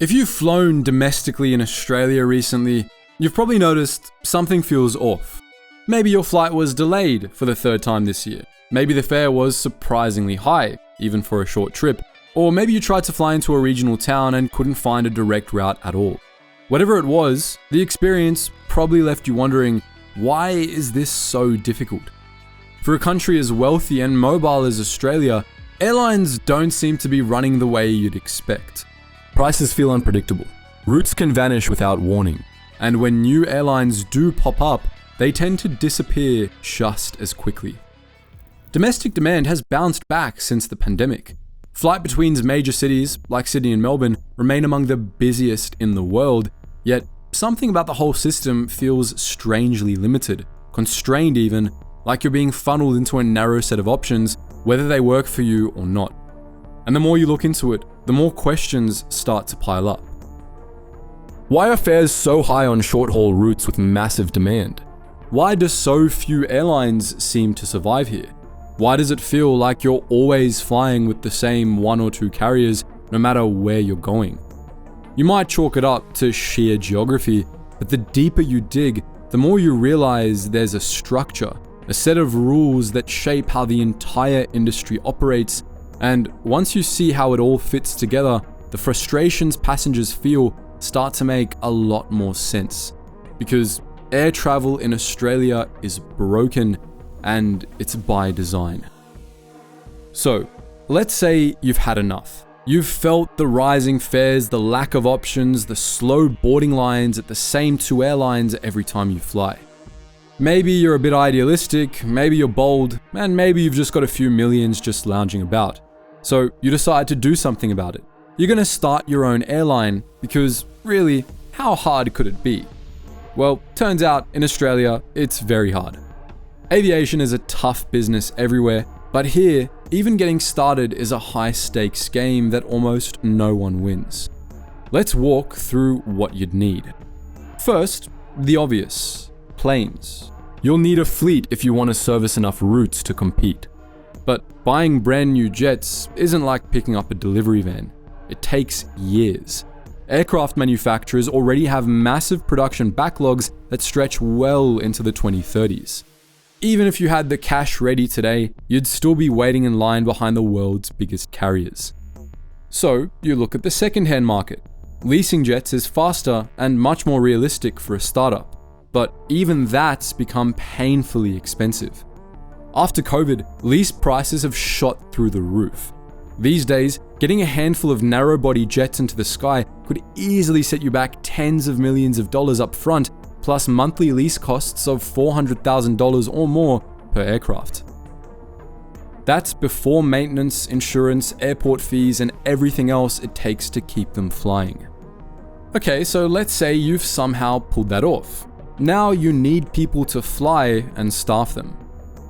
If you've flown domestically in Australia recently, you've probably noticed something feels off. Maybe your flight was delayed for the third time this year. Maybe the fare was surprisingly high, even for a short trip. Or maybe you tried to fly into a regional town and couldn't find a direct route at all. Whatever it was, the experience probably left you wondering, why is this so difficult? For a country as wealthy and mobile as Australia, airlines don't seem to be running the way you'd expect. Prices feel unpredictable. Routes can vanish without warning. And when new airlines do pop up, they tend to disappear just as quickly. Domestic demand has bounced back since the pandemic. Flight between major cities, like Sydney and Melbourne, remain among the busiest in the world, yet something about the whole system feels strangely limited, constrained even, like you're being funneled into a narrow set of options, whether they work for you or not. And the more you look into it, the more questions start to pile up. Why are fares so high on short-haul routes with massive demand? Why do so few airlines seem to survive here? Why does it feel like you're always flying with the same one or two carriers, no matter where you're going? You might chalk it up to sheer geography, but the deeper you dig, the more you realize there's a structure, a set of rules that shape how the entire industry operates. And once you see how it all fits together, the frustrations passengers feel start to make a lot more sense. Because air travel in Australia is broken, and it's by design. So, let's say you've had enough. You've felt the rising fares, the lack of options, the slow boarding lines at the same two airlines every time you fly. Maybe you're a bit idealistic, maybe you're bold, and maybe you've just got a few millions just lounging about. So you decide to do something about it. You're going to start your own airline because, really, how hard could it be? Well, turns out in Australia, it's very hard. Aviation is a tough business everywhere, but here, even getting started is a high-stakes game that almost no one wins. Let's walk through what you'd need. First, the obvious: planes. You'll need a fleet if you want to service enough routes to compete. But buying brand new jets isn't like picking up a delivery van. It takes years. Aircraft manufacturers already have massive production backlogs that stretch well into the 2030s. Even if you had the cash ready today, you'd still be waiting in line behind the world's biggest carriers. So you look at the second-hand market. Leasing jets is faster and much more realistic for a startup, but even that's become painfully expensive. After COVID, lease prices have shot through the roof. These days, getting a handful of narrow-body jets into the sky could easily set you back tens of millions of dollars up front, plus monthly lease costs of $400,000 or more per aircraft. That's before maintenance, insurance, airport fees, and everything else it takes to keep them flying. Okay, so let's say you've somehow pulled that off. Now you need people to fly and staff them.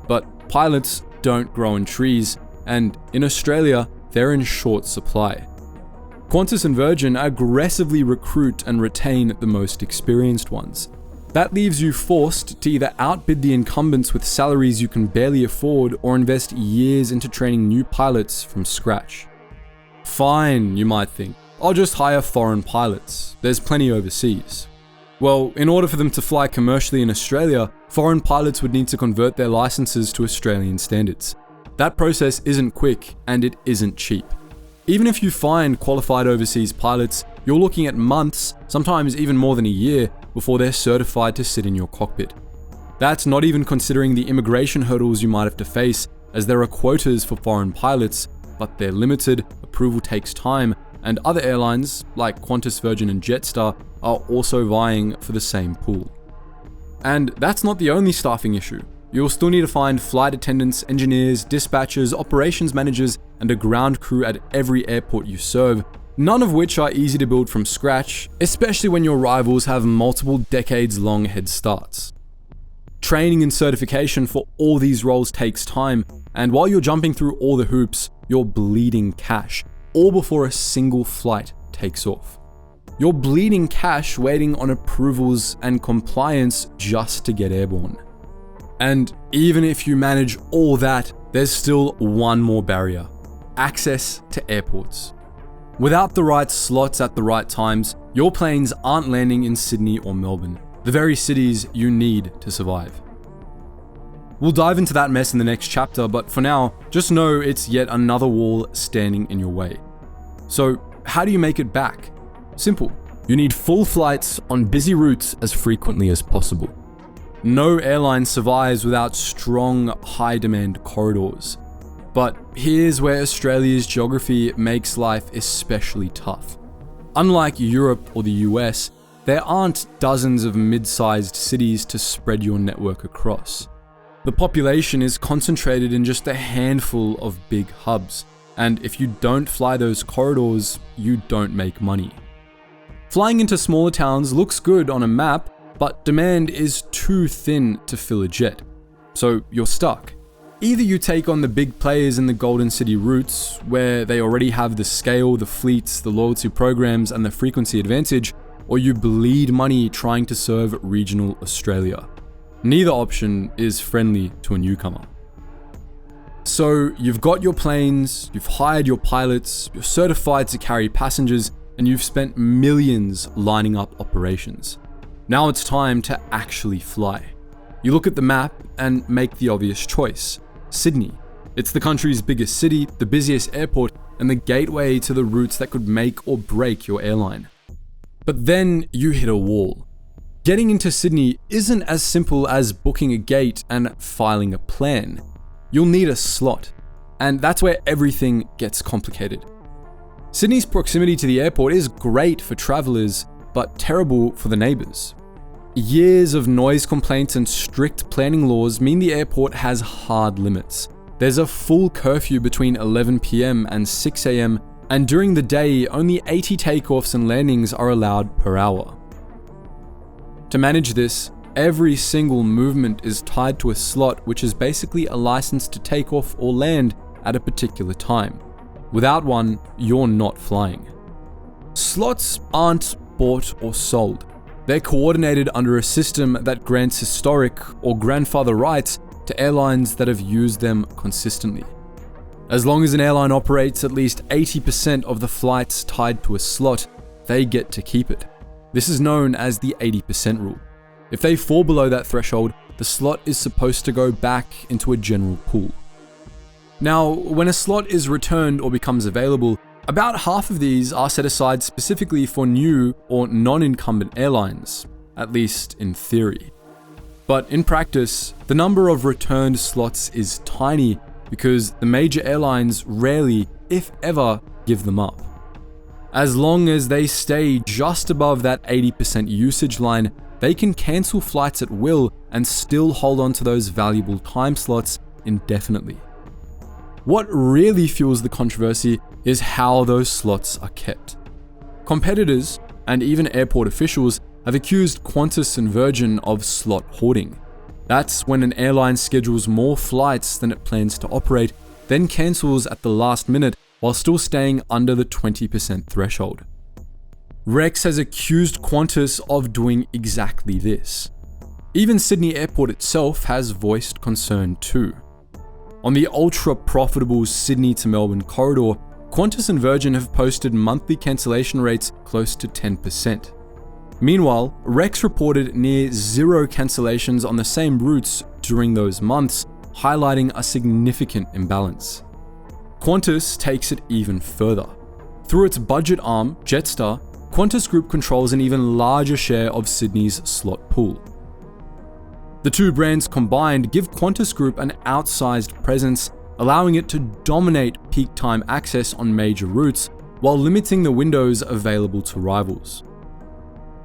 But pilots don't grow on trees, and in Australia, they're in short supply. Qantas and Virgin aggressively recruit and retain the most experienced ones. That leaves you forced to either outbid the incumbents with salaries you can barely afford or invest years into training new pilots from scratch. Fine, you might think. I'll just hire foreign pilots. There's plenty overseas. Well, in order for them to fly commercially in Australia, foreign pilots would need to convert their licenses to Australian standards. That process isn't quick and it isn't cheap. Even if you find qualified overseas pilots, you're looking at months, sometimes even more than a year, before they're certified to sit in your cockpit. That's not even considering the immigration hurdles you might have to face, as there are quotas for foreign pilots, but they're limited, approval takes time, and other airlines, like Qantas, Virgin, and Jetstar, are also vying for the same pool. And that's not the only staffing issue. You'll still need to find flight attendants, engineers, dispatchers, operations managers, and a ground crew at every airport you serve, none of which are easy to build from scratch, especially when your rivals have multiple decades-long head starts. Training and certification for all these roles takes time, and while you're jumping through all the hoops, you're bleeding cash, all before a single flight takes off. You're bleeding cash waiting on approvals and compliance just to get airborne. And even if you manage all that, there's still one more barrier: access to airports. Without the right slots at the right times, your planes aren't landing in Sydney or Melbourne, the very cities you need to survive. We'll dive into that mess in the next chapter, but for now, just know it's yet another wall standing in your way. So, how do you make it back? Simple. You need full flights on busy routes as frequently as possible. No airline survives without strong, high-demand corridors. But here's where Australia's geography makes life especially tough. Unlike Europe or the US, there aren't dozens of mid-sized cities to spread your network across. The population is concentrated in just a handful of big hubs, and if you don't fly those corridors, you don't make money. Flying into smaller towns looks good on a map, but demand is too thin to fill a jet, so you're stuck. Either you take on the big players in the Golden City routes, where they already have the scale, the fleets, the loyalty programs, and the frequency advantage, or you bleed money trying to serve regional Australia. Neither option is friendly to a newcomer. So you've got your planes, you've hired your pilots, you're certified to carry passengers, and you've spent millions lining up operations. Now it's time to actually fly. You look at the map and make the obvious choice. Sydney. It's the country's biggest city, the busiest airport, and the gateway to the routes that could make or break your airline. But then you hit a wall. Getting into Sydney isn't as simple as booking a gate and filing a plan. You'll need a slot, and that's where everything gets complicated. Sydney's proximity to the airport is great for travelers, but terrible for the neighbors. Years of noise complaints and strict planning laws mean the airport has hard limits. There's a full curfew between 11 PM and 6 AM, and during the day, only 80 takeoffs and landings are allowed per hour. To manage this, every single movement is tied to a slot, which is basically a license to take off or land at a particular time. Without one, you're not flying. Slots aren't bought or sold. They're coordinated under a system that grants historic or grandfather rights to airlines that have used them consistently. As long as an airline operates at least 80% of the flights tied to a slot, they get to keep it. This is known as the 80% rule. If they fall below that threshold, the slot is supposed to go back into a general pool. Now, when a slot is returned or becomes available, about half of these are set aside specifically for new or non-incumbent airlines, at least in theory. But in practice, the number of returned slots is tiny because the major airlines rarely, if ever, give them up. As long as they stay just above that 80% usage line, they can cancel flights at will and still hold on to those valuable time slots indefinitely. What really fuels the controversy is how those slots are kept. Competitors, and even airport officials, have accused Qantas and Virgin of slot hoarding. That's when an airline schedules more flights than it plans to operate, then cancels at the last minute while still staying under the 20% threshold. Rex has accused Qantas of doing exactly this. Even Sydney Airport itself has voiced concern too. On the ultra-profitable Sydney to Melbourne corridor, Qantas and Virgin have posted monthly cancellation rates close to 10%. Meanwhile, Rex reported near zero cancellations on the same routes during those months, highlighting a significant imbalance. Qantas takes it even further. Through its budget arm, Jetstar, Qantas Group controls an even larger share of Sydney's slot pool. The two brands combined give Qantas Group an outsized presence, allowing it to dominate peak time access on major routes while limiting the windows available to rivals.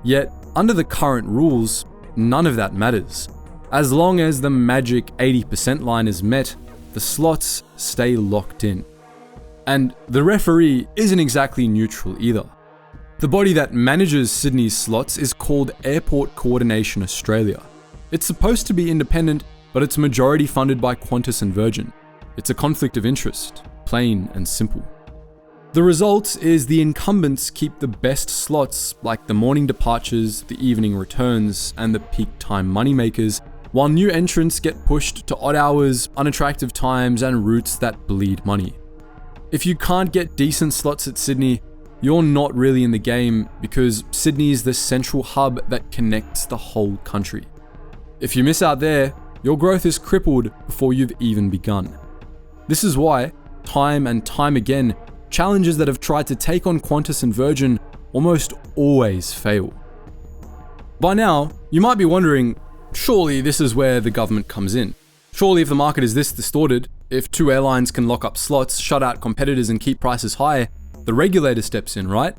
Yet, under the current rules, none of that matters. As long as the magic 80% line is met, the slots stay locked in. And the referee isn't exactly neutral either. The body that manages Sydney's slots is called Airport Coordination Australia. It's supposed to be independent, but it's majority funded by Qantas and Virgin. It's a conflict of interest, plain and simple. The result is the incumbents keep the best slots like the morning departures, the evening returns, and the peak time moneymakers, while new entrants get pushed to odd hours, unattractive times, and routes that bleed money. If you can't get decent slots at Sydney, you're not really in the game because Sydney is the central hub that connects the whole country. If you miss out there, your growth is crippled before you've even begun. This is why, time and time again, challenges that have tried to take on Qantas and Virgin almost always fail. By now, you might be wondering, surely this is where the government comes in. Surely if the market is this distorted, if two airlines can lock up slots, shut out competitors and keep prices high, the regulator steps in, right?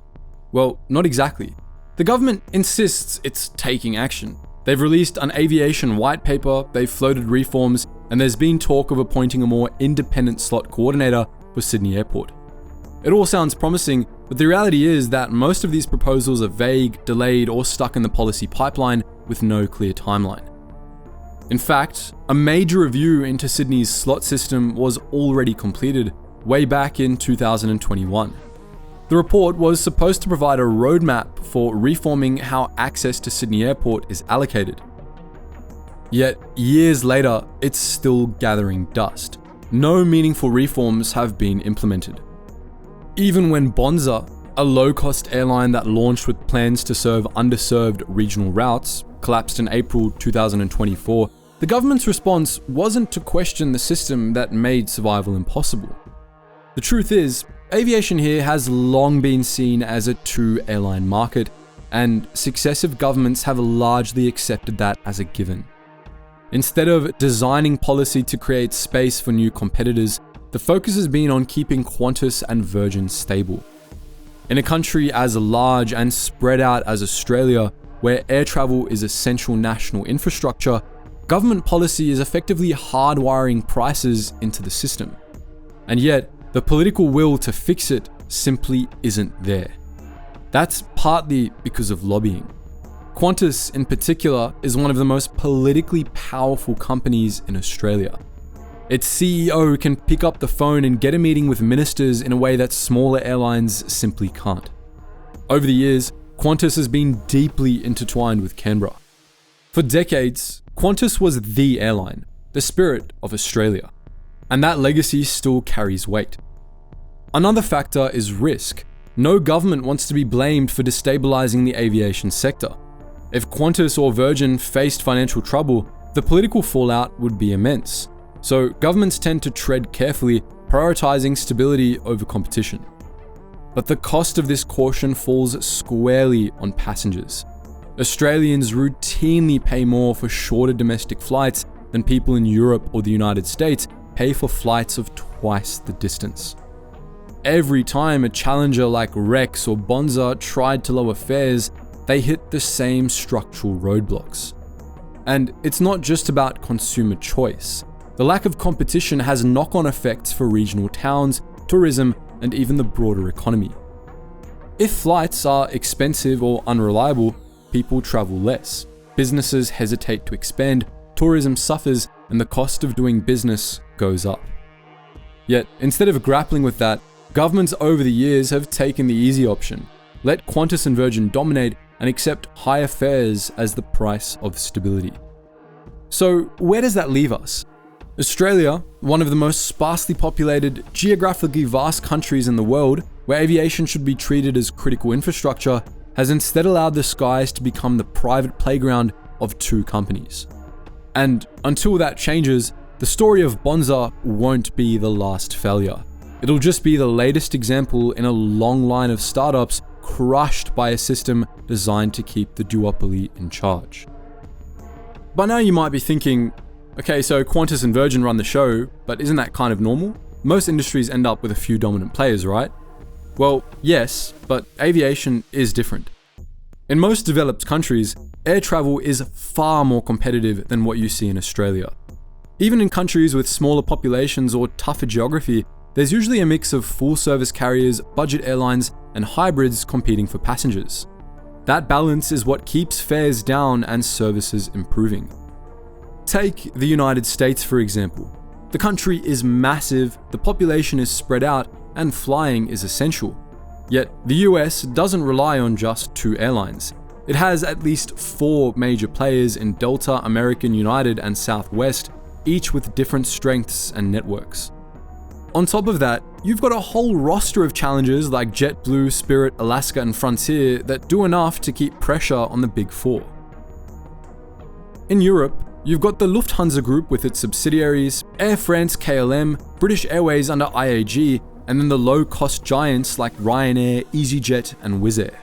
Well, not exactly. The government insists it's taking action. They've released an aviation white paper, they've floated reforms, and there's been talk of appointing a more independent slot coordinator for Sydney Airport. It all sounds promising, but the reality is that most of these proposals are vague, delayed, or stuck in the policy pipeline with no clear timeline. In fact, a major review into Sydney's slot system was already completed way back in 2021. The report was supposed to provide a roadmap for reforming how access to Sydney Airport is allocated. Yet, years later, it's still gathering dust. No meaningful reforms have been implemented. Even when Bonza, a low-cost airline that launched with plans to serve underserved regional routes, collapsed in April 2024, the government's response wasn't to question the system that made survival impossible. The truth is, aviation here has long been seen as a two-airline market, and successive governments have largely accepted that as a given. Instead of designing policy to create space for new competitors, the focus has been on keeping Qantas and Virgin stable. In a country as large and spread out as Australia, where air travel is essential national infrastructure, government policy is effectively hardwiring prices into the system. And yet, the political will to fix it simply isn't there. That's partly because of lobbying. Qantas, in particular, is one of the most politically powerful companies in Australia. Its CEO can pick up the phone and get a meeting with ministers in a way that smaller airlines simply can't. Over the years, Qantas has been deeply intertwined with Canberra. For decades, Qantas was the airline, the spirit of Australia, and that legacy still carries weight. Another factor is risk. No government wants to be blamed for destabilizing the aviation sector. If Qantas or Virgin faced financial trouble, the political fallout would be immense. So governments tend to tread carefully, prioritizing stability over competition. But the cost of this caution falls squarely on passengers. Australians routinely pay more for shorter domestic flights than people in Europe or the United States pay for flights of twice the distance. Every time a challenger like Rex or Bonza tried to lower fares, they hit the same structural roadblocks. And it's not just about consumer choice. The lack of competition has knock-on effects for regional towns, tourism, and even the broader economy. If flights are expensive or unreliable, people travel less. Businesses hesitate to expand, tourism suffers, and the cost of doing business goes up. Yet, instead of grappling with that, governments over the years have taken the easy option. Let Qantas and Virgin dominate and accept higher fares as the price of stability. So, where does that leave us? Australia, one of the most sparsely populated, geographically vast countries in the world, where aviation should be treated as critical infrastructure, has instead allowed the skies to become the private playground of two companies. And until that changes, the story of Bonza won't be the last failure. It'll just be the latest example in a long line of startups crushed by a system designed to keep the duopoly in charge. By now you might be thinking, okay, so Qantas and Virgin run the show, but isn't that kind of normal? Most industries end up with a few dominant players, right? Well, yes, but aviation is different. In most developed countries, air travel is far more competitive than what you see in Australia. Even in countries with smaller populations or tougher geography, there's usually a mix of full-service carriers, budget airlines, and hybrids competing for passengers. That balance is what keeps fares down and services improving. Take the United States, for example. The country is massive, the population is spread out, and flying is essential. Yet, the US doesn't rely on just two airlines. It has at least 4 major players in Delta, American, United, and Southwest, each with different strengths and networks. On top of that, you've got a whole roster of challengers like JetBlue, Spirit, Alaska, and Frontier that do enough to keep pressure on the big four. In Europe, you've got the Lufthansa Group with its subsidiaries, Air France, KLM, British Airways under IAG, and then the low-cost giants like Ryanair, EasyJet, and Wizz Air.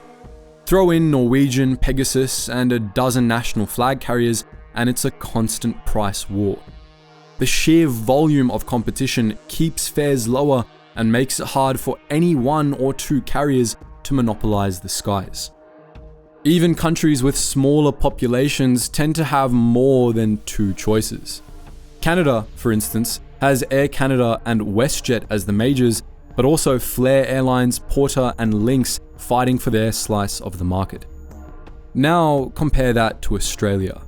Throw in Norwegian, Pegasus, and a dozen national flag carriers, and it's a constant price war. The sheer volume of competition keeps fares lower and makes it hard for any one or two carriers to monopolize the skies. Even countries with smaller populations tend to have more than two choices. Canada, for instance, has Air Canada and WestJet as the majors, but also Flair Airlines, Porter, and Lynx fighting for their slice of the market. Now compare that to Australia.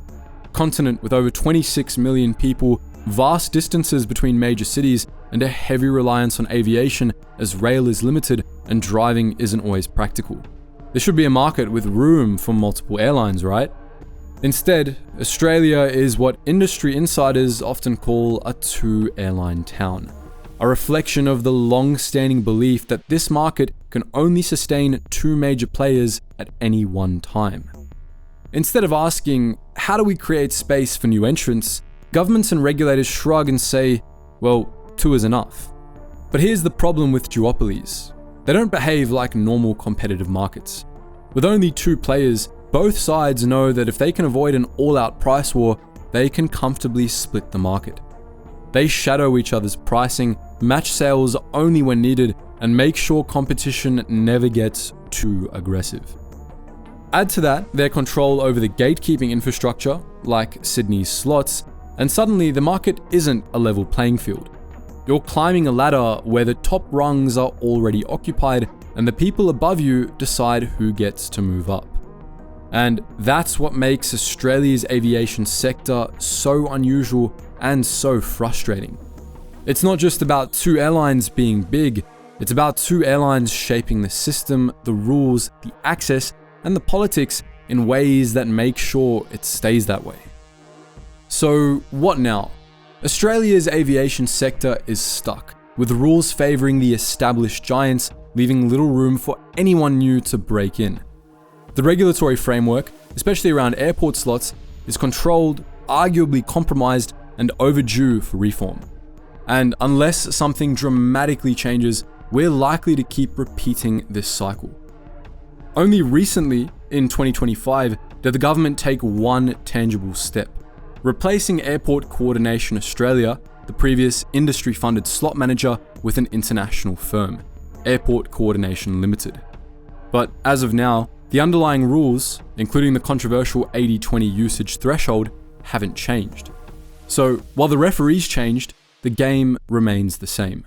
Continent with over 26 million people, vast distances between major cities, and a heavy reliance on aviation as rail is limited and driving isn't always practical. There should be a market with room for multiple airlines, right? Instead, Australia is what industry insiders often call a two-airline town, a reflection of the long-standing belief that this market can only sustain two major players at any one time. Instead of asking, how do we create space for new entrants, governments and regulators shrug and say, well, two is enough. But here's the problem with duopolies. They don't behave like normal competitive markets. With only two players, both sides know that if they can avoid an all-out price war, they can comfortably split the market. They shadow each other's pricing, match sales only when needed, and make sure competition never gets too aggressive. Add to that their control over the gatekeeping infrastructure, like Sydney's slots, and suddenly the market isn't a level playing field. You're climbing a ladder where the top rungs are already occupied and the people above you decide who gets to move up. And that's what makes Australia's aviation sector so unusual and so frustrating. It's not just about two airlines being big, it's about two airlines shaping the system, the rules, the access, and the politics in ways that make sure it stays that way. So what now? Australia's aviation sector is stuck, with rules favouring the established giants, leaving little room for anyone new to break in. The regulatory framework, especially around airport slots, is controlled, arguably compromised, and overdue for reform. And unless something dramatically changes, we're likely to keep repeating this cycle. Only recently, in 2025, did the government take one tangible step, replacing Airport Coordination Australia, the previous industry-funded slot manager, with an international firm, Airport Coordination Limited. But as of now, the underlying rules, including the controversial 80-20 usage threshold, haven't changed. So while the referees changed, the game remains the same.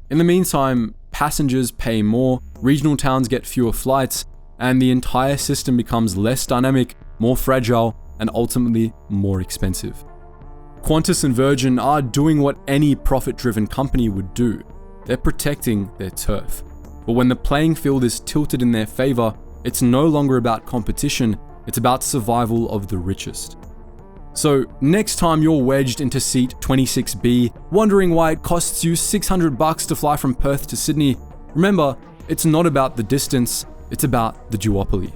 In the meantime, passengers pay more, regional towns get fewer flights, and the entire system becomes less dynamic, more fragile, and ultimately more expensive. Qantas and Virgin are doing what any profit-driven company would do. They're protecting their turf. But when the playing field is tilted in their favor, it's no longer about competition, it's about survival of the richest. So next time you're wedged into seat 26B, wondering why it costs you $600 to fly from Perth to Sydney, remember, it's not about the distance, it's about the duopoly.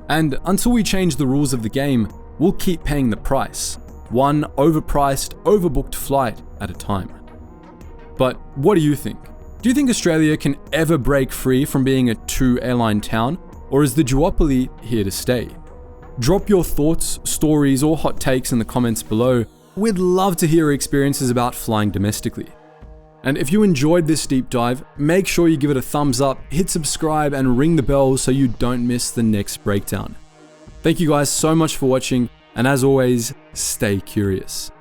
And until we change the rules of the game, we'll keep paying the price, one overpriced, overbooked flight at a time. But what do you think? Do you think Australia can ever break free from being a two-airline town, or is the duopoly here to stay? Drop your thoughts, stories, or hot takes in the comments below. We'd love to hear experiences about flying domestically. And if you enjoyed this deep dive, make sure you give it a thumbs up, hit subscribe, and ring the bell so you don't miss the next breakdown. Thank you guys so much for watching, and as always, stay curious.